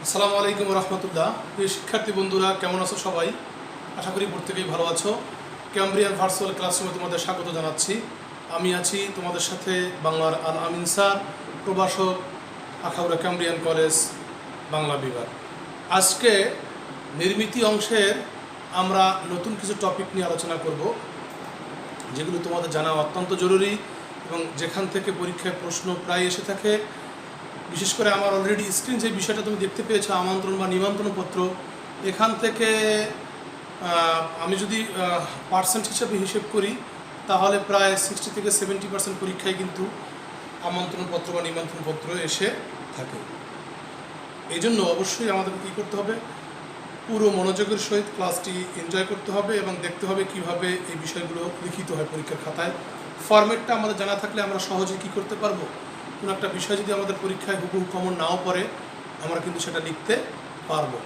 আসসালামু আলাইকুম রহমতুল্লাহ। প্রিয় শিক্ষার্থী বন্ধুরা, কেমন আছো সবাই? আশা করি প্রত্যেকেই ভালো আছো। ক্যামব্রিয়ান ভার্চুয়াল ক্লাসরুমে তোমাদের স্বাগত জানাচ্ছি। আমি আছি তোমাদের সাথে বাংলার আল আমিন স্যার, প্রভাষক, আখাউড়া ক্যামব্রিয়ান কলেজ, বাংলা বিভাগ। আজকে নির্মিতি অংশের আমরা নতুন কিছু টপিক নিয়ে আলোচনা করব, যেগুলো তোমাদের জানা অত্যন্ত জরুরি এবং যেখান থেকে পরীক্ষায় প্রশ্ন প্রায় এসে থাকে। বিশেষ করে আমার অলরেডি স্ক্রিন যে বিষয়টা তুমি দেখতে পেয়েছো, আমন্ত্রণ বা নিমন্ত্রণপত্র, এখান থেকে আমি যদি পার্সেন্ট হিসাবে হিসেব করি তাহলে প্রায় 60 থেকে 70% পরীক্ষায় কিন্তু আমন্ত্রণপত্র বা নিমন্ত্রণপত্র এসে থাকে। এই জন্য অবশ্যই আমাদেরকে কী করতে হবে, পুরো মনোযোগের সহিত ক্লাসটি এনজয় করতে হবে এবং দেখতে হবে কিভাবে এই বিষয়গুলো লিখিত হয় পরীক্ষার খাতায়। ফরম্যাটটা আমাদের জানা থাকলে আমরা সহজে কী করতে পারবো, কোনো একটা বিষয় যদি আমাদের পরীক্ষায় হুবহু কমন নাও পড়ে, আমরা কিন্তু সেটা লিখতে পারবো।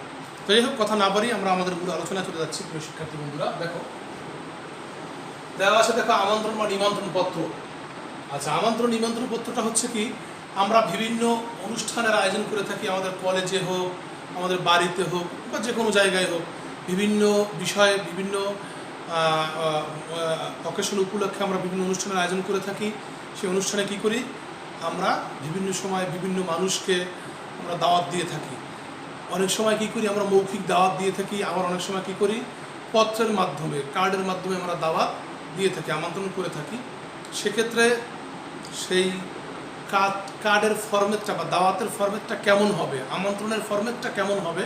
তো যাই হোক, কথা না বাড়িয়ে আমরা আমাদের পুরো আলোচনায় চলে যাচ্ছি। প্রিয় শিক্ষার্থী বন্ধুরা, দেখো দেওয়া আছে, দেখো আমন্ত্রণ বা নিমন্ত্রণপত্র। আচ্ছা, আমন্ত্রণ নিমন্ত্রণপত্রটা হচ্ছে কি, আমরা বিভিন্ন অনুষ্ঠানের আয়োজন করে থাকি, আমাদের কলেজে হোক, আমাদের বাড়িতে হোক বা যে কোনো জায়গায় হোক, বিভিন্ন বিষয়ে বিভিন্ন অকেশন উপলক্ষে আমরা বিভিন্ন অনুষ্ঠানের আয়োজন করে থাকি। সেই অনুষ্ঠানে কি করি, আমরা বিভিন্ন সময় বিভিন্ন মানুষকে আমরা দাওয়াত দিয়ে থাকি। অনেক সময় কি করি, আমরা মৌখিক দাওয়াত দিয়ে থাকি, আবার অনেক সময় কি করি, পত্রের মাধ্যমে, কার্ডের মাধ্যমে আমরা দাওয়াত দিয়ে থাকি, আমন্ত্রণ করে থাকি। সেক্ষেত্রে সেই কার্ডের ফরম্যাটটা বা দাওয়াতের ফরম্যাটটা কেমন হবে, আমন্ত্রণের ফরম্যাটটা কেমন হবে,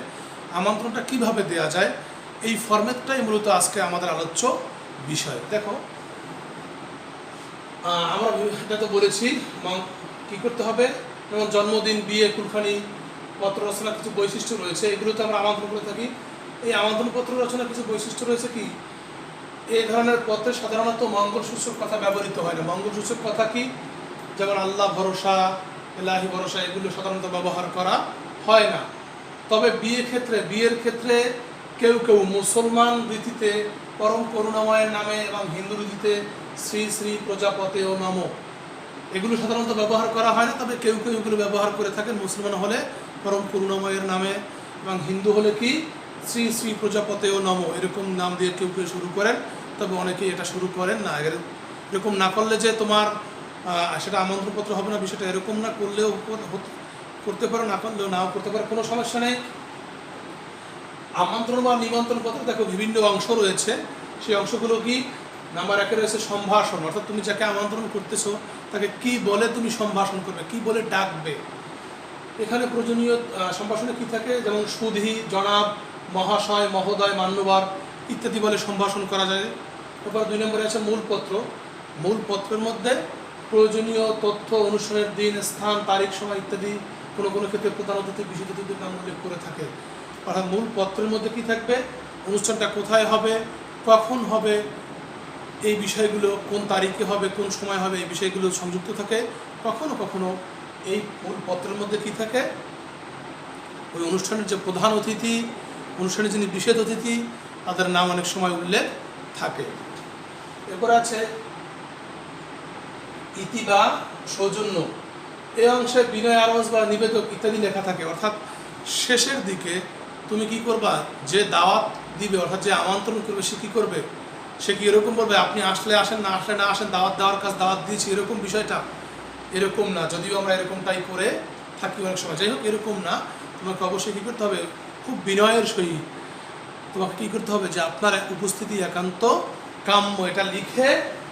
আমন্ত্রণটা কিভাবে দেয়া যায়, এই ফরম্যাটটাই মূলত আজকে আমাদের আলোচ্য বিষয়। দেখো আমরা এটা তো বলেছি কী করতে হবে, যেমন জন্মদিন, বিয়ে, কুলখানি, পত্র রচনার কিছু বৈশিষ্ট্য রয়েছে, এগুলোতে আমরা আমন্ত্রণ করে থাকি। এই আমন্ত্রণপত্র রচনার কিছু বৈশিষ্ট্য রয়েছে কি, এই ধরনের পত্রে সাধারণত মঙ্গলসূচক কথা ব্যবহৃত হয় না। মঙ্গলসূচক কথা কি, যেমন আল্লাহ ভরসা, এলাহি ভরসা, এগুলো সাধারণত ব্যবহার করা হয় না। তবে বিয়ের ক্ষেত্রে কেউ কেউ মুসলমান রীতিতে পরম করুণাময়ের নামে এবং হিন্দু রীতিতে শ্রী শ্রী প্রজাপতে ও নম, এগুলো সাধারণত ব্যবহার করা হয় না। তবে কেউ কেউ এগুলো ব্যবহার করে থাকেন। মুসলমান হলে পরম করুণাময়ের নামে এবং হিন্দু হলে কি শ্রী শ্রী প্রজাপতে ও নম, এরকম নাম দিয়ে কেউ কেউ শুরু করেন। তবে অনেকেই এটা শুরু করেন না। এরকম না করলে যে তোমার সেটা আমন্ত্রণপত্র হবে না, বিষয়টা এরকম না। করলেও করতে পারো, না করলেও নাও করতে পারো, কোনো সমস্যা নেই। আমন্ত্রণ বা নিমন্ত্রণ পত্র দেখো বিভিন্ন অংশ রয়েছে। সেই অংশগুলো কি, নাম্বার 1 রয়েছে সম্ভাষণ, অর্থাৎ তুমি যাকে আমন্ত্রণ করতেছো তাকে কি বলে তুমি সম্ভাষণ করবে, কি বলে ডাকবে। এখানে প্রয়োজনীয় সম্ভাষণে কি থাকে, যেমন সুধী, জনাব, মহাশয়, মহোদয়, মান্যবর ইত্যাদি বলে সম্ভাষণ করা যায়। এরপর 2 নম্বরে আছে মূলপত্র। মূলপত্রের মধ্যে প্রয়োজনীয় তথ্য, অনুষ্ঠানের দিন, স্থান, তারিখ, সময় ইত্যাদি, কোনো কোনো ক্ষেত্রে প্রধান অতিথি, বিশেষ অতিথির নাম উল্লেখ করে থাকে। অর্থাৎ মূল পত্রের মধ্যে কি থাকবে, অনুষ্ঠানটা কোথায় হবে, কখন হবে, এই বিষয়গুলো কোন তারিখে হবে, কোন সময় হবে, এই বিষয়গুলো সংযুক্ত থাকে। কখনো কখনো এই মূল পত্রের মধ্যে কি থাকে, ওই অনুষ্ঠানের যে প্রধান অতিথি, অনুষ্ঠানের যিনি বিশেষ অতিথি, তাদের নাম অনেক সময় উল্লেখ থাকে। এরপর আছে ইতি বা সৌজন্য। এই অংশে বিনয়, আরজ বা নিবেদক ইত্যাদি লেখা থাকে। অর্থাৎ শেষের দিকে তুমি কি করবা, যে দাওয়াত দিবে অর্থাৎ যে আমন্ত্রণ করবে সে কী করবে, সে কি এরকম বলবে আপনি আসলে আসেন, না আসলে না আসেন, দাওয়াত দেওয়ার কাজ দাওয়াত দিয়েছি, এরকম বিষয়টা এরকম না। যদিও আমরা এরকমটাই করে থাকি অনেক সময়। যাই হোক, এরকম না। তোমাকে অবশ্যই কী করতে হবে, খুব বিনয়ের সহিত তোমাকে কী করতে হবে, যে আপনার উপস্থিতি একান্ত কাম্য, এটা লিখে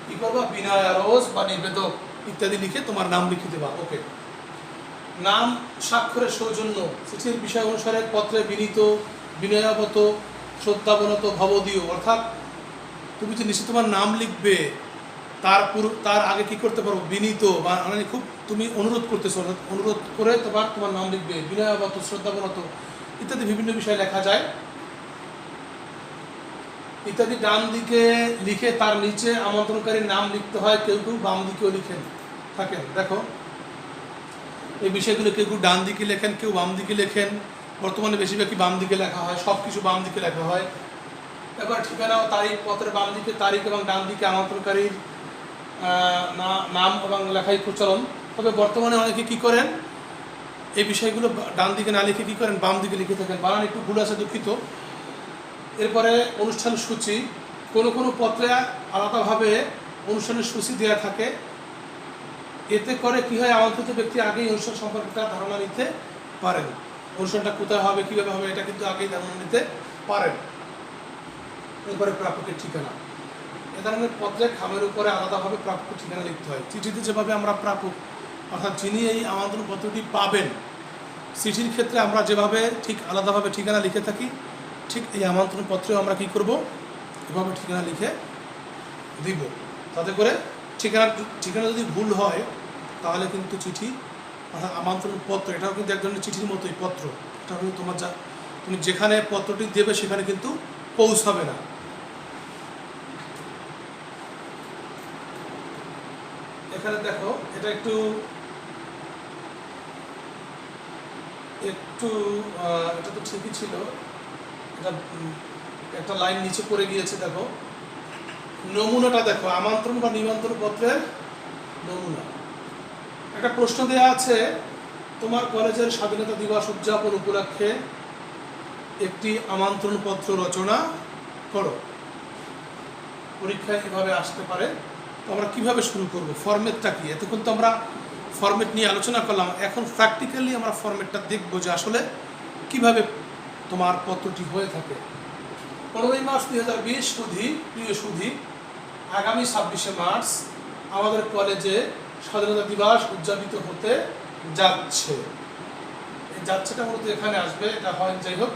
কী করবা, বিনয়, আরজ বা নিবেদক ইত্যাদি লিখে তোমার নাম লিখে দেবা। ওকে। নাম স্বাক্ষরের সৌজন্য। চিঠির বিষয় অনুসারে পত্রে বিনীত, বিনয়াবত, শ্রদ্ধাবনত, ভবদীয়। অর্থাৎ তুমি যে নিশ্চয় তোমার নাম লিখবে, তার আগে কি করতে পারো, বিনীত বা মানে খুব তুমি অনুরোধ করতেছো, অর্থাৎ অনুরোধ করে তোমার নাম লিখবে, বিনয়াবত, শ্রদ্ধাবনত ইত্যাদি বিভিন্ন বিষয় লেখা যায় ইত্যাদি। ডান দিকে লিখে তার নিচে আমন্ত্রণকারীর নাম লিখতে হয়। কেউ কেউ বাম দিকেও লিখেন থাকেন। দেখো এই বিষয়গুলো কেউ কেউ ডান দিকে লেখেন, কেউ বাম দিকে লেখেন। বর্তমানে বেশিরভাগই বাম দিকে লেখা হয়, সব কিছু বাম দিকে লেখা হয়। এবার ঠিকানা ও তারিখ, পত্রের বাম দিকে তারিখ এবং ডান দিকে আমন্ত্রণকারীর নাম এবং লেখাই প্রচলন। তবে বর্তমানে অনেকে কী করেন, এই বিষয়গুলো ডান দিকে না লিখে কী করেন, বাম দিকে লিখে থাকেন। বানান একটু ভুল আছে, দুঃখিত। এরপরে অনুষ্ঠান সূচি, কোনো কোনো পত্রে আলাদাভাবে অনুষ্ঠানের সূচি দেওয়া থাকে। এতে করে কি হয়, আমন্ত্রিত ব্যক্তি আগেই অনুষ্ঠান সম্পর্কে তার ধারণা নিতে পারেন। অনুষ্ঠানটা কোথায় হবে, কীভাবে হবে, এটা কিন্তু আগেই ধারণা নিতে পারেন। এরপরে প্রাপকের ঠিকানা, এ ধরনের পত্রে খামের উপরে আলাদাভাবে প্রাপকের ঠিকানা লিখতে হয়। চিঠিতে যেভাবে আমরা প্রাপক অর্থাৎ যিনি এই আমন্ত্রণ পত্রটি পাবেন, চিঠির ক্ষেত্রে আমরা যেভাবে ঠিক আলাদাভাবে ঠিকানা লিখে থাকি, ঠিক এই আমন্ত্রণ পত্রেও আমরা কি করব, এভাবে ঠিকানা লিখে দিব। তাতে করে ঠিকানা যদি ভুল হয় তাহলে কিন্তু চিঠি অর্থাৎ আমন্ত্রণ পত্র, এটাও কিন্তু এক ধরনের চিঠির মতোই পত্র। এটা কিন্তু তুমি যেখানে পত্রটি দেবে সেখানে কিন্তু পৌঁছাবে না। এখানে দেখো, এটা একটু এটা তো ঠিকই ছিল, এটা একটা লাইন নিচে পড়ে গিয়েছে। দেখো নমুনাটা দেখো, আমন্ত্রণ বা নিমন্ত্রণ পত্রের নমুনা। একটা প্রশ্ন দেওয়া আছে, তোমার কলেজের স্বাধীনতা দিবস উদযাপন উপলক্ষে একটি আমন্ত্রণ পত্র রচনা করো। পরীক্ষায় এভাবে আসতে পারে। তো আমরা কিভাবে শুরু করব, ফরম্যাটটা কি? এতক্ষণ তো আমরা ফরম্যাট নিয়ে আলোচনা করলাম, এখন প্র্যাকটিক্যালি আমরা ফরম্যাটটা দেখবো যে আসলে কিভাবে তোমার পত্রটি হয়ে থাকে। 15 মার্চ 2020 প্রিয় সুধী, আগামী 26শে মার্চ আমাদের কলেজে স্বাধীনতা দিবস উদযাপিত হতে যাচ্ছে। এই যাচ্ছেটা মূলত এখানে আসবে, এটা হয় যাই হোক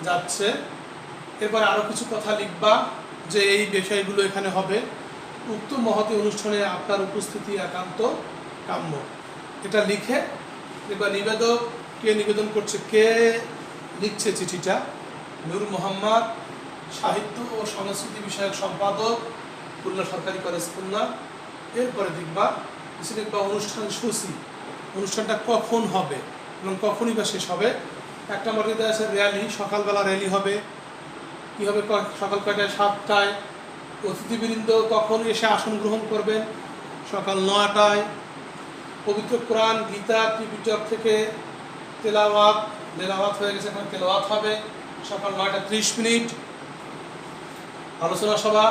যাচ্ছে। এরপরে আরও কিছু কথা লিখবা যে এই বিষয়গুলো এখানে হবে। উক্ত মহতী অনুষ্ঠানে আপনার উপস্থিতি একান্ত কাম্য। এটা লিখে এবার নিবেদক কে নিবেদন করছে, কে লিখছে চিঠিটা, নূর মোহাম্মদ, সাহিত্য ও সংস্কৃতি বিষয়ক সম্পাদক, খুলনা সরকারি কলেজ খুলনা। এরপরে লিখবা অনুষ্ঠান সূচি, অনুষ্ঠানটা কখন হবে এবং কখনই বা শেষ হবে। একটা নম্বর দেওয়া আছে র্যালি, সকালবেলা র্যালি হবে। কী হবে, সকাল কয়টায়? 7টায়। অতিথিবৃন্দ কখন এসে আসন গ্রহণ করবেন? সকাল 9টায়। পবিত্র কোরআন, গীতা, ত্রিপিটক থেকে তেলাওয়াত হয়ে গেছে, এখন তেলাওয়াত হবে সকাল 9টা 30 মিনিট। আলোচনা সভা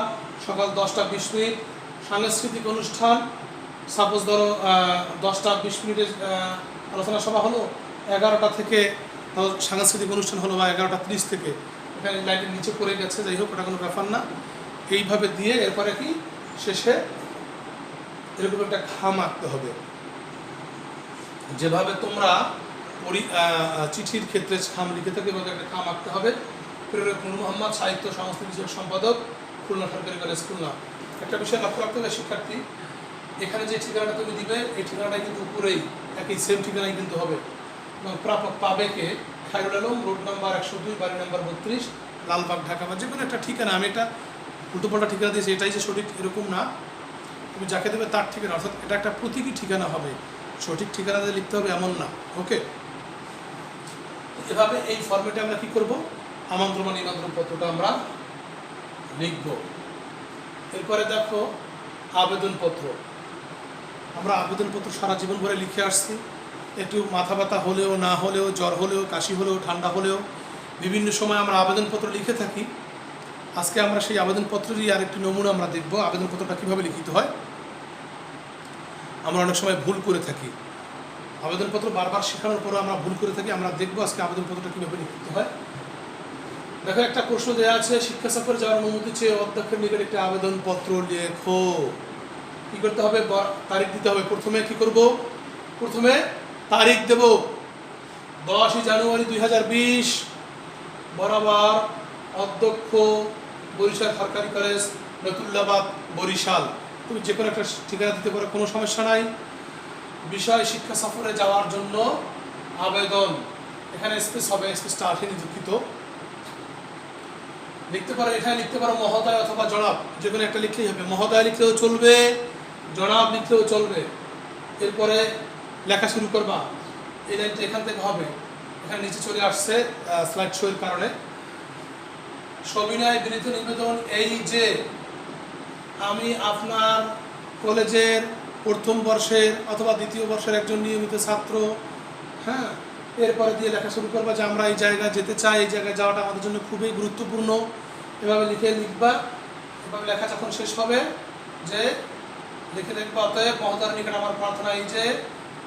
সকাল 10টা 20 মিনিট। সাংস্কৃতিক অনুষ্ঠান, সাপোজ ধরো 10টা 20 মিনিটের আলোচনা সভা হলো, 11টা থেকে সাংস্কৃতিক অনুষ্ঠান হলো, বা 11টা 30 থেকে। এখানে লাইটের নিচে পড়ে গেছে, যাই হোক ওটা কোনো ব্যাপার না। এইভাবে দিয়ে এরপরে কি শেষে এরকম একটা খাম আঁকতে হবে। যেভাবে তোমরা চিঠির ক্ষেত্রে খাম লিখে থাকে এবং একটা খাম আঁকতে হবে। প্রেরক নূর মোহাম্মদ, সাহিত্য সংস্কৃতি বিষয়ক সম্পাদক, খুলনা সরকারি কলেজ খুলনা। একটা বিষয় লক্ষ্য রাখতে হবে শিক্ষার্থী, এখানে যে ঠিকানাটা তুমি দিবে এই ঠিকানাটাই কিন্তু উপরেই একই সেম ঠিকানাই কিন্তু হবে। এবং প্রাপক পাবে কে? খায়রুল আলম, রোড নাম্বার 102, বাড়ি নাম্বার 32, লালবাগ, ঢাকা। বা যে কোনো একটা ঠিকানা, আমি এটা উল্টোপাল্টা ঠিকানা দিয়েছি, এটাই যে সঠিক এরকম না। তুমি যাকে দেবে তার ঠিকানা, অর্থাৎ এটা একটা প্রতীকী ঠিকানা হবে, সঠিক ঠিকানা দিয়ে লিখতে হবে এমন না। ওকে, এভাবে এই ফরম্যাটে আমরা কি করব, আমন্ত্রণ বা নিমন্ত্রণ পত্রটা আমরা লিখব। এরপরে দেখো আবেদনপত্র। আমরা আবেদনপত্র সারা জীবন ভরে লিখে আসছি। একটু মাথা ব্যথা হলেও, না হলেও, জ্বর হলেও, কাশি হলেও, ঠান্ডা হলেও বিভিন্ন সময় আমরা আবেদনপত্র লিখে থাকি। আজকে আমরা সেই আবেদনপত্রেরই আরেকটি নমুনা আমরা দেখব, আবেদনপত্রটা কীভাবে লিখিত হয়। আমরা অনেক সময় ভুল করে থাকি, আবেদনপত্র বারবার শেখানোর পরে আমরা ভুল করে থাকি। আমরা দেখব আজকে আবেদনপত্রটা কীভাবে লিখিত হয়। দেখো একটা প্রশ্ন দেওয়া আছে, শিক্ষা সফরে যাওয়ার অনুমতি চেয়ে অধ্যক্ষের নিকট একটি আবেদনপত্র লেখো। কী করতে হবে? তারিখ দিতে হবে। প্রথমে কি করব? প্রথমে তারিখ দেব 10 জানুয়ারি 2020, বরাবর অধ্যক্ষ বরিশাল সরকারি কলেজ নতুল্লাবাদ বরিশাল। তুমি যে কোনো একটা ঠিকানা দিতে পারো, কোনো সমস্যা নাই। বিষয় শিক্ষা সফরে যাওয়ার জন্য আবেদন, এখানে স্পেস হবে, স্পেসটা আসেনি, দুঃখিত। লিখতে পারো, এখানে লিখতে পারো মহোদয় অথবা জনাব, যে কোনো একটা লিখলেই হবে। মহোদয় লিখলেও চলবে, জনাব লিখলেও চলবে। এরপরে লেখা শুরু করবা, এই লাইনটা এখান থেকে হবে, এখানে নিচে চলে আসছে স্লাইড শোয়ের কারণে। সবিনয় বিনীত নিবেদন এই যে আমি আপনার কলেজের প্রথম বর্ষের অথবা দ্বিতীয় বর্ষের একজন নিয়মিত ছাত্র, হ্যাঁ, এরপরে দিয়ে লেখা শুরু করবা যে আমরা এই জায়গায় যেতে চাই, এই জায়গায় যাওয়াটা আমাদের জন্য খুবই গুরুত্বপূর্ণ। এভাবে লিখবা। এভাবে লেখা যখন শেষ হবে যে লিখবা, অতএব মহোদয়ের নিকট আমার প্রার্থনা এই যে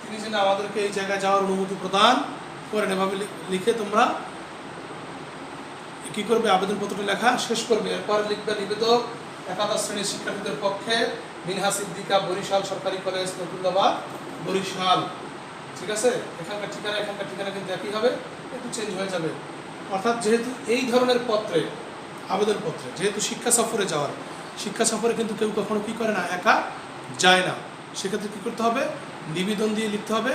তিনি যেন আমাদেরকে এই জায়গায় যাওয়ার অনুমতি প্রদান করেন। এভাবে লিখে তোমরা কি করবে, আবেদনপত্রটি লেখা শেষ করবে। এরপর লিখবে নিবেদক একাদশ শ্রেণীর শিক্ষার্থীদের পক্ষে মিনহা সিদ্দিকা, বরিশাল সরকারি কলেজ, নকুল্লাবাদ, বরিশাল। ঠিক আছে, এখানকার ঠিকানা কিন্তু একই হবে, একটু চেঞ্জ হয়ে যাবে। অর্থাৎ যেহেতু এই ধরনের পত্রে, আবেদনপত্রে যেহেতু শিক্ষা সফরে কিন্তু কেউ কখনো কী করে না, একা যায় না। সেক্ষেত্রে কী করতে হবে, নিবেদন দিয়ে লিখতে হবে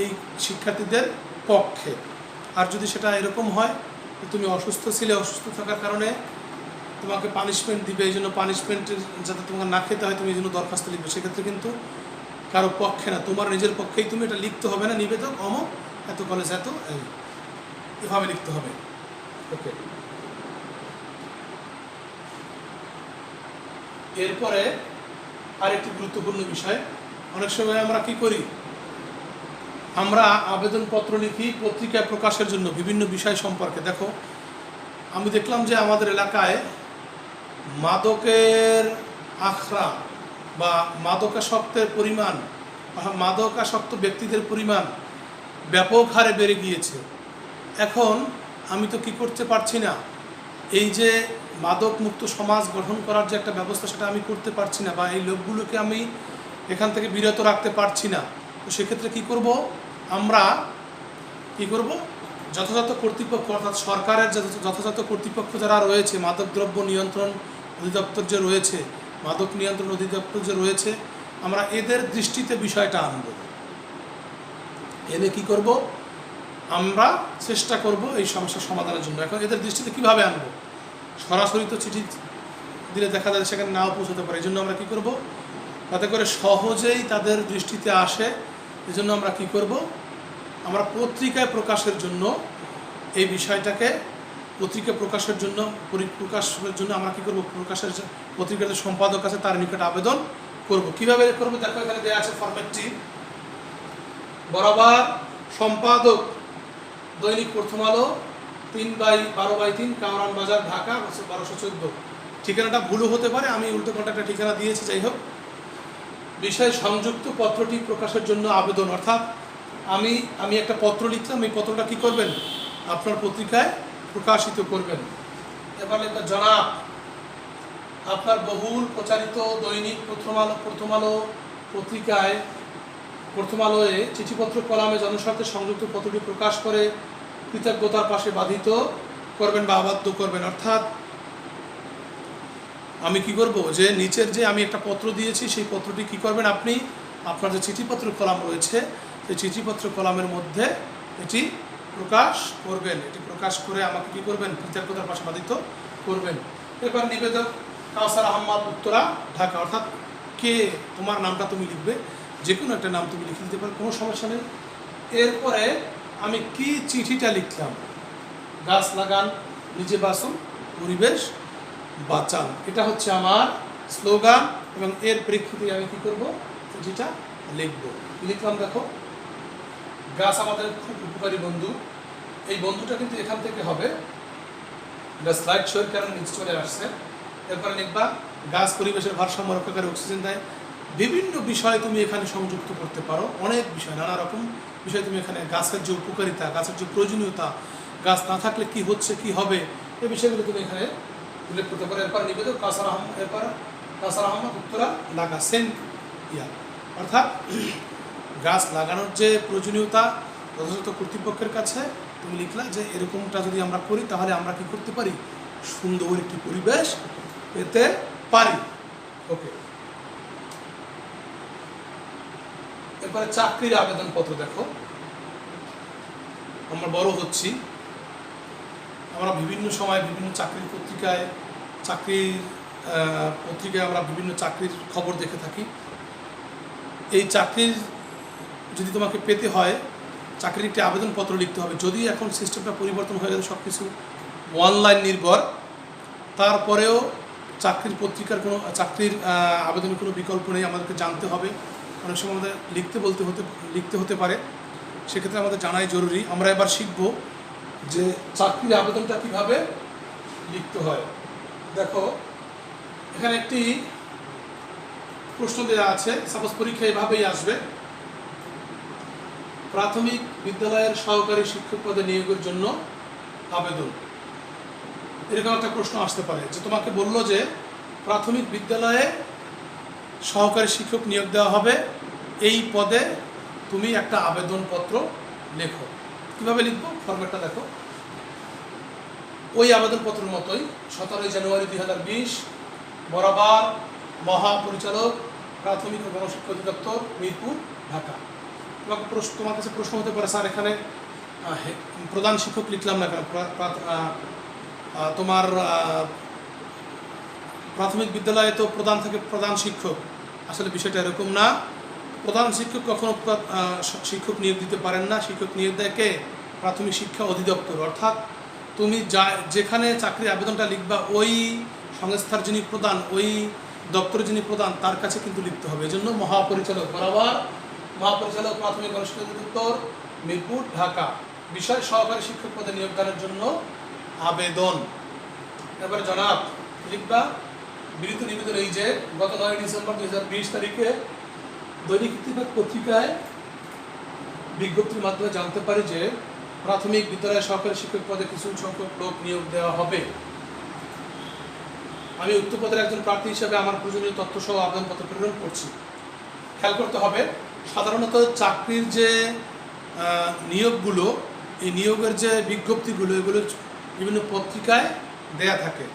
এই শিক্ষার্থীদের পক্ষে। আর যদি সেটা এরকম হয় তুমি অসুস্থ ছিলে, অসুস্থ থাকার কারণে তোমাকে পানিশমেন্ট দিবে, এই জন্য পানিশমেন্টের যাতে তোমাকে না খেতে হয় তুমি এই জন্য দরখাস্ত লিখবে, সেক্ষেত্রে কিন্তু কারো পক্ষে না, তোমার নিজের পক্ষেই তুমি এটা লিখতে হবে না, নিবেদক অমুক এত কলেজ এত, এভাবে লিখতে হবে। ওকে, এরপরে আরেকটি গুরুত্বপূর্ণ বিষয়, অনেক সময় আমরা কি করি, আমরা আবেদনপত্র লিখি পত্রিকায় প্রকাশের জন্য বিভিন্ন বিষয় সম্পর্কে। দেখো, আমি দেখলাম যে আমাদের এলাকায় মাদকের আখড়া বা মাদকাসক্তের পরিমাণ, মাদকাসক্ত ব্যক্তিদের পরিমাণ ব্যাপক হারে বেড়ে গিয়েছে। এখন আমি তো কি করতে পারছি না, এই যে মাদক মুক্ত সমাজ গঠন করার যে একটা ব্যবস্থা সেটা আমি করতে পারছি না, বা এই লোকগুলোকে আমি এখান থেকে বিরত রাখতে পারছি না। তো সেক্ষেত্রে কি করব, আমরা কি করব, যথাযথ কর্তৃপক্ষ অর্থাৎ সরকারের যথাযথ কর্তৃপক্ষ যারা রয়েছে, মাদকদ্রব্য নিয়ন্ত্রণ অধিদপ্তর যে রয়েছে, মাদক নিয়ন্ত্রণ অধিদপ্তর যে রয়েছে, আমরা এদের দৃষ্টিতে বিষয়টা আনব। এনে কি করব, আমরা চেষ্টা করব এই সমস্যার সমাধানের জন্য। এখন এদের দৃষ্টিতে কিভাবে আনব, সরাসরি তো চিঠি দিলে দেখা যায় সেখানে নাও পৌঁছতে পারে, এই জন্য আমরা কী করব, যাতে করে সহজেই তাদের দৃষ্টিতে আসে, এজন্য আমরা কি করব, আমরা পত্রিকায় প্রকাশের জন্য এই বিষয়টাকে পত্রিকা প্রকাশের জন্য আমরা কি করব, পত্রিকার যে সম্পাদক আছে তার নিকট আবেদন করব। কিভাবে করব, দেখো এখানে দেওয়া আছে ফরম্যাটটি। বরাবর সম্পাদক দৈনিক প্রথম আলো, 3/12/3 কামরান বাজার, ঢাকা 1214। ঠিকানাটা ভুলও হতে পারে, আমি উল্টো পাল্টা একটা ঠিকানা দিয়েছি, যাই হোক। বিষয় সংযুক্ত পত্রটি প্রকাশের জন্য আবেদন, অর্থাৎ আমি একটা পত্র লিখলাম, এই পত্রটা কি করবেন, আপনার পত্রিকায় প্রকাশিত করবেন। এবার লিখবেন জনাব, আপনার বহুল প্রচারিত দৈনিক প্রথম আলো পত্রিকায়, প্রথম আলোয় চিঠিপত্র কলামে জনস্বার্থে সংযুক্ত পত্রটি প্রকাশ করে কৃতজ্ঞতার পাশে বাধিত করবেন বা আবদ্ধ করবেন। অর্থাৎ আমি কি করব, যে নিচের যে আমি একটা পত্র দিয়েছি সেই পত্রটি কি করবেন, আপনি আপনার যে চিঠিপত্র কলাম রয়েছে সেই চিঠিপত্র কলামের মধ্যে এটি প্রকাশ করবেন। এটি প্রকাশ করে আমাকে কি করবেন, কৃতজ্ঞতার পাশে বাধিত করবেন। এবার নিবেদক কাউসার আহমদ, উত্তরা, ঢাকা। অর্থাৎ কে, তোমার নামটা তুমি লিখবে, যে কোনো একটা নাম তুমি লিখে দিতে পারো, কোনো সমস্যা নেই। এরপরে আমি কি চিঠিটা লিখলাম, গাছ লাগান, নিজে বাঁচুন, পরিবেশ বাঁচান, এটা হচ্ছে আমার স্লোগান। এবং এর প্রেক্ষিতে আমি কি করব, চিঠিটা লিখব। লিখলাম, দেখো, গাছ আমাদের খুব উপকারী বন্ধু। এই বন্ধুটা কিন্তু এখান থেকে হবে, এটা স্লাইড শোয়ের কারণে নিচে চলে আসছে। এরপরে লিখবা গাছ পরিবেশের ভারসাম্য রক্ষাকারী, অক্সিজেন দেয়। বিভিন্ন বিষয় তুমি এখানে সংযুক্ত করতে পারো, অনেক বিষয়, নানা রকম বিষয় তুমি এখানে, গাছের যে উপকারিতা, গাছের যে প্রয়োজনীয়তা, গাছ না থাকলে কি হচ্ছে কি হবে, এই বিষয়গুলো তুমি এখানে উল্লেখ করতে পারো। এরপর নিবেদক কাউসার আহমদ, উত্তরা, ঢাকা, সেম ইয়া। অর্থাৎ গাছ লাগানোর যে প্রয়োজনীয়তা যথাযথ কর্তৃপক্ষের কাছে তুমি লিখলা যে এরকমটা যদি আমরা করি তাহলে আমরা কি করতে পারি, সুন্দর একটি পরিবেশ পেতে পারি। ওকে, এরপরে চাকরির আবেদনপত্র। দেখো, আমরা বড় হচ্ছি, আমরা বিভিন্ন সময় বিভিন্ন চাকরির পত্রিকায় আমরা বিভিন্ন চাকরির খবর দেখে থাকি। এই চাকরির যদি তোমাকে পেতে হয়, চাকরির একটি আবেদনপত্র লিখতে হবে। যদি এখন সিস্টেমটা পরিবর্তন হয়ে গেছে, সব কিছু অনলাইন নির্ভর, তারপরেও চাকরির পত্রিকার চাকরির আবেদনের কোনো বিকল্প নেই, আমাদেরকে জানতে হবে। অনেক সময় আমাদের লিখতে হতে পারে, সেক্ষেত্রে আমাদের জানাই জরুরি। আমরা এবার শিখব যে চাকরির আবেদনটা কীভাবে লিখতে হয়। দেখো এখানে একটি প্রশ্ন দেওয়া আছে, সাপোজ পরীক্ষা এভাবেই আসবে, প্রাথমিক বিদ্যালয়ের সহকারী শিক্ষক পদে নিয়োগের জন্য আবেদন। এরকম একটা প্রশ্ন আসতে পারে যে তোমাকে বললো যে প্রাথমিক বিদ্যালয়ে সহকারী শিক্ষক নিয়োগ দেওয়া হবে, এই পদে তুমি একটা আবেদনপত্র লেখো। কীভাবে লিখবো ফরম্যাটটা দেখো। ওই আবেদনপত্রের মতোই 17 জানুয়ারি 2020 বরাবর মহাপরিচালক প্রাথমিক ও গণশিক্ষা অধিদপ্তর মিরপুর ঢাকা। তোমার কাছে প্রশ্ন হতে পারে, স্যার এখানে প্রধান শিক্ষক লিখলাম না কেন, তোমার প্রাথমিক বিদ্যালয়ে তো প্রধান থাকে প্রধান শিক্ষক। আসলে বিষয়টা এরকম না। প্রধান শিক্ষক কখনো শিক্ষক নিয়োগ দিতে পারেন না। শিক্ষক নিয়োগ দেয় কে? প্রাথমিক শিক্ষা অধিদপ্তর। অর্থাৎ তুমি যেখানে চাকরির আবেদনটা লিখবা ওই সংস্থার যিনি প্রধান, ওই দপ্তরের যিনি প্রধান, তার কাছে কিন্তু লিখতে হবে। এজন্য মহাপরিচালক বরাবর মহাপরিচালক প্রাথমিক গণশিক্ষা অধিদপ্তর মিরপুর ঢাকা, বিষয় সহকারী শিক্ষক পদে নিয়োগদানের জন্য আবেদন। এবারে জনাব লিখবা বিনীত নিবেদন এই যে গত 9 ডিসেম্বর 2020 তারিখে দৈনিক ইত্তেফাক পত্রিকায় বিজ্ঞপ্তির মাধ্যমে জানতে পারি যে প্রাথমিক বিদ্যালয়ের সহকারী শিক্ষক পদে কিছু সংখ্যক লোক নিয়োগ দেওয়া হবে। আমি উক্ত পদের একজন প্রার্থী হিসেবে আমার প্রয়োজনীয় তথ্য সহ আবেদনপত্র প্রেরণ করছি। খেয়াল করতে হবে, সাধারণত চাকরির যে নিয়োগগুলো, এই নিয়োগের যে বিজ্ঞপ্তিগুলো, এগুলো বিভিন্ন পত্রিকায় দেয়া থাকে,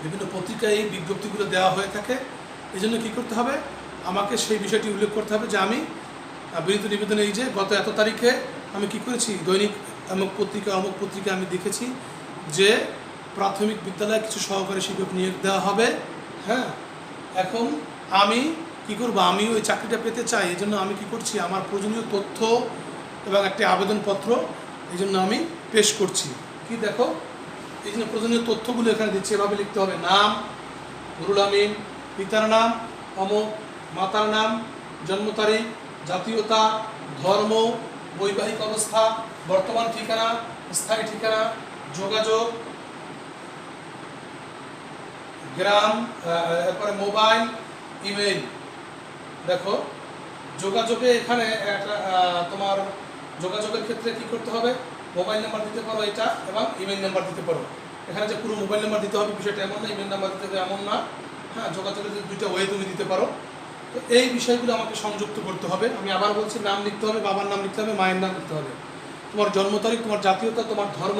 বিভিন্ন পত্রিকায় এই বিজ্ঞপ্তিগুলো দেওয়া হয়ে থাকে। এই জন্য কী করতে হবে, আমাকে সেই বিষয়টি উল্লেখ করতে হবে যে আমি বিনীত নিবেদন এই যে গত এত তারিখে আমি কি করেছি, দৈনিক অমুক পত্রিকা আমি দেখেছি যে প্রাথমিক বিদ্যালয়ে কিছু সহকারী শিক্ষক নিয়োগ দেওয়া হবে। হ্যাঁ, এখন আমি কি করব, আমি ওই চাকরিটা পেতে চাই। এই জন্য আমি কি করছি, আমার প্রয়োজনীয় তথ্য এবং একটি আবেদনপত্র এই জন্য আমি পেশ করছি। কি দেখো, এই জন্য প্রয়োজনীয় তথ্যগুলো এখানে দিচ্ছি। এভাবে লিখতে হবে: নাম নুরুল আমিন, পিতার নাম অমুক, মাতার নাম, জন্ম তারিখ, জাতীয়তা, ধর্ম, বৈবাহিক অবস্থা, বর্তমান ঠিকানা, স্থায়ী ঠিকানা, যোগাযোগ, গ্রাম, এরপরে মোবাইল, ইমেইল। দেখো যোগাযোগে এখানে একটা তোমার যোগাযোগের ক্ষেত্রে কি করতে হবে, মোবাইল নাম্বার দিতে পারো এটা, এবং ইমেইল নাম্বার দিতে পারো। এখানে যে পুরো মোবাইল নাম্বার দিতে হবে বিষয়টা এমন না, ইমেইল নাম্বার দিতে হবে এমন না। হ্যাঁ, যোগাযোগের যে দুইটা ওয়ে তুমি দিতে পারো। তো এই বিষয়গুলো আমাকে সংযুক্ত করতে হবে। আমি আবার বলছি, নাম লিখতে হবে, বাবার নাম লিখতে হবে, মায়ের নাম লিখতে হবে, তোমার জন্ম তারিখ, তোমার জাতীয়তা, তোমার ধর্ম,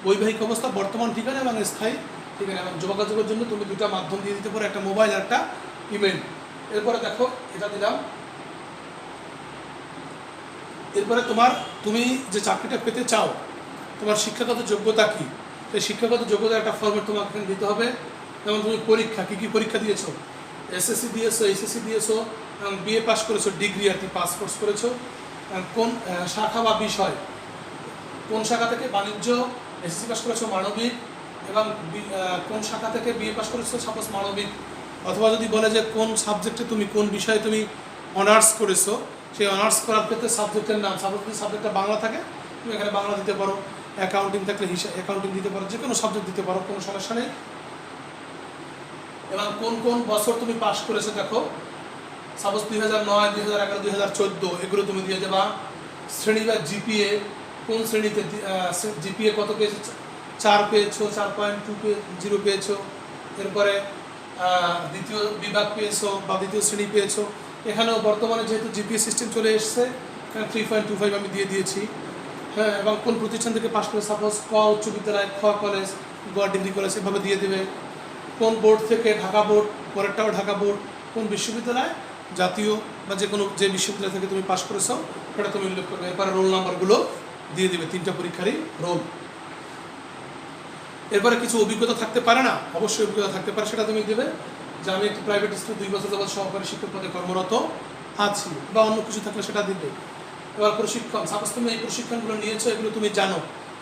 বৈবাহিক অবস্থা, বর্তমান ঠিকানা এবং স্থায়ী ঠিকানা। এবং যোগাযোগের জন্য তুমি দুটা মাধ্যম দিয়ে দিতে পারো, একটা মোবাইল আর একটা ইমেইল। এরপরে দেখো এটা দিলাম। এরপরে তুমি যে চাকরিটা পেতে চাও, তোমার শিক্ষাগত যোগ্যতা কী, সেই শিক্ষাগত যোগ্যতার একটা ফর্মেট তোমাকে এখানে দিতে হবে। যেমন তুমি পরীক্ষা কী কী পরীক্ষা দিয়েছো, এসএসসি দিয়েছো, এইচএসসি দিয়েছো, এবং বিএ পাস করেছো, ডিগ্রি আর কি পাস কোর্স করেছো, কোন শাখা বা বিষয়, কোন শাখা থেকে বাণিজ্য, এসএসসি পাস করেছো মানবিক, এবং কোন শাখা থেকে বিএ পাস করেছো সাপোজ মানবিক। অথবা যদি বলে যে কোন সাবজেক্টে তুমি, কোন বিষয়ে তুমি অনার্স করেছো, সেই অনার্স করার ক্ষেত্রে সাবজেক্টের নাম, সাপোজ যদি সাবজেক্টটা বাংলা থাকে তুমি এখানে বাংলা দিতে পারো, অ্যাকাউন্টিং থাকলে অ্যাকাউন্টিং দিতে পারো, যে কোনো সাবজেক্ট দিতে পারো, কোনো সমস্যা নেই। এবং কোন কোন বছর তুমি পাস করেছো দেখো, সাপোজ 2009, 2011, 2014 এগুলো তুমি দিয়ে দেবা। শ্রেণী বা জিপিএ, কোন শ্রেণীতে জিপিএ কত পেয়েছো, 4 পেয়েছো, 4.20 পেয়েছো। এরপরে দ্বিতীয় বিভাগ পেয়েছো বা দ্বিতীয় শ্রেণী পেয়েছো। এখানেও বর্তমানে যেহেতু জিপিএ সিস্টেম চলে এসছে, এখানে 3.25 আমি দিয়ে দিয়েছি। হ্যাঁ, এবং কোন প্রতিষ্ঠান থেকে পাস করে, সাপোজ ক উচ্চ বিদ্যালয়, খ কলেজ, গ ডিগ্রি কলেজ, এভাবে দিয়ে দেবে। কোন বোর্ড থেকে, ঢাকা বোর্ড, পরেরটাও ঢাকা বোর্ড, কোন বিশ্ববিদ্যালয়, জাতীয় বা যে বিশ্ববিদ্যালয় থেকে তুমি পাস করেছো সেটা তুমি উল্লেখ করবে। এরপরে রোল নাম্বারগুলো দিয়ে দেবে, 3টা পরীক্ষারই রোল। এরপরে কিছু অভিজ্ঞতা থাকতে পারে না, অবশ্যই অভিজ্ঞতা থাকতে পারে, সেটা তুমি দেবে যে আমি একটি প্রাইভেট স্কুলে 2 বছর যাবত সহকারী শিক্ষক পদে কর্মরত আছি, বা অন্য কিছু থাকলে সেটা দিবে। এবার প্রশিক্ষণ, সাপোজ তুমি এই প্রশিক্ষণগুলো নিয়েছো, এগুলো তুমি জানো,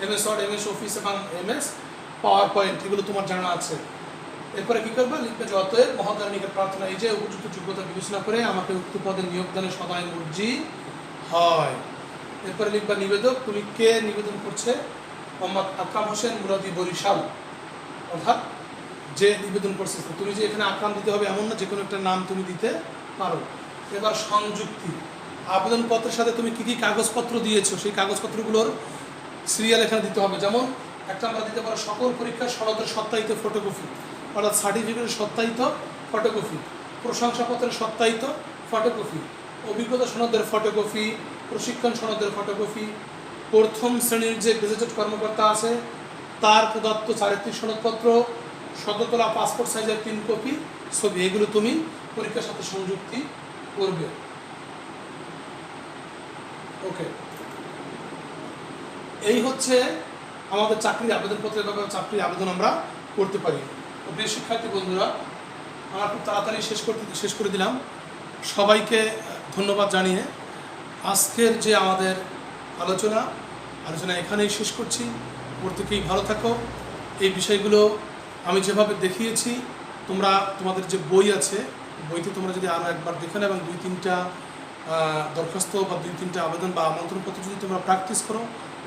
MS ওয়ার্ড, MS অফিস এবং MS পাওয়ার পয়েন্ট, এগুলো তোমার জানা আছে। এরপরে কী করবে, লিখবে যে অতএব মহোদয়ের নিকট প্রার্থনা এই যে উপযুক্ত যোগ্যতা বিবেচনা করে আমাকে উক্ত পদে নিয়োগদানে সদাই মর্জি হয়। এরপরে লিখবা নিবেদক, তুমি কে নিবেদন করছে? মোহাম্মদ আকরাম হোসেন মুরাদি, বরিশাল। অর্থাৎ যে নিবেদন করছে, তুমি যে এখানে আকরাম দিতে হবে এমন না, যে কোনো একটা নাম তুমি দিতে পারো। এবার সংযুক্তি, আবেদনপত্রের সাথে তুমি কী কী কাগজপত্র দিয়েছো সেই কাগজপত্রগুলোর সিরিয়াল এখানে দিতে হবে। যেমন একটা আমরা দিতে পারো সকল পরীক্ষার সনদের সত্যায়িত ফটোকপি, অর্থাৎ সার্টিফিকেটের সত্যায়িত ফটোকপি, প্রশংসাপত্রের সত্যায়িত ফটোকপি, অভিজ্ঞতা সনদের ফটোকপি, প্রশিক্ষণ সনদের ফটোকপি, প্রথম শ্রেণীর যে গেজেটেড কর্মকর্তা আছে তার প্রদত্ত চারিত্রিক সনদপত্র, সদ্যতলা পাসপোর্ট সাইজের 3 কপি ছবি, এগুলো তুমি পরীক্ষার সাথে সংযুক্তি করবে। ওকে, এই হচ্ছে আমাদের চাকরির আবেদনপত্রের ব্যাপারে, চাকরির আবেদন আমরা করতে পারি। তো প্রিয় শিক্ষার্থী বন্ধুরা, আমরা খুব তাড়াতাড়ি শেষ করে দিলাম। সবাইকে ধন্যবাদ জানিয়ে আজকের যে আমাদের আলোচনা এখানেই শেষ করছি। প্রত্যেকেই ভালো থাকো। এই বিষয়গুলো আমি যেভাবে দেখিয়েছি, তোমাদের যে বই আছে, বইতে তোমরা যদি আরও একবার দেখে নাও এবং 2-3টা দরখাস্ত বা 2-3টা আবেদন বা আমন্ত্রণপত্র যদি তোমরা প্র্যাকটিস করো,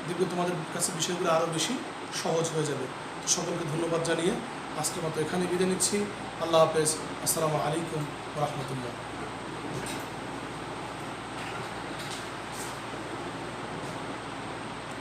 দেখবে তোমাদের কাছে বিষয়গুলো আরও বেশি সহজ হয়ে যাবে। তো সকলকে ধন্যবাদ জানিয়ে আজকের মতো এখানে বিদায় নিচ্ছি। আল্লাহ হাফেজ। আসসালামু আলাইকুম ওয়া রাহমাতুল্লাহ।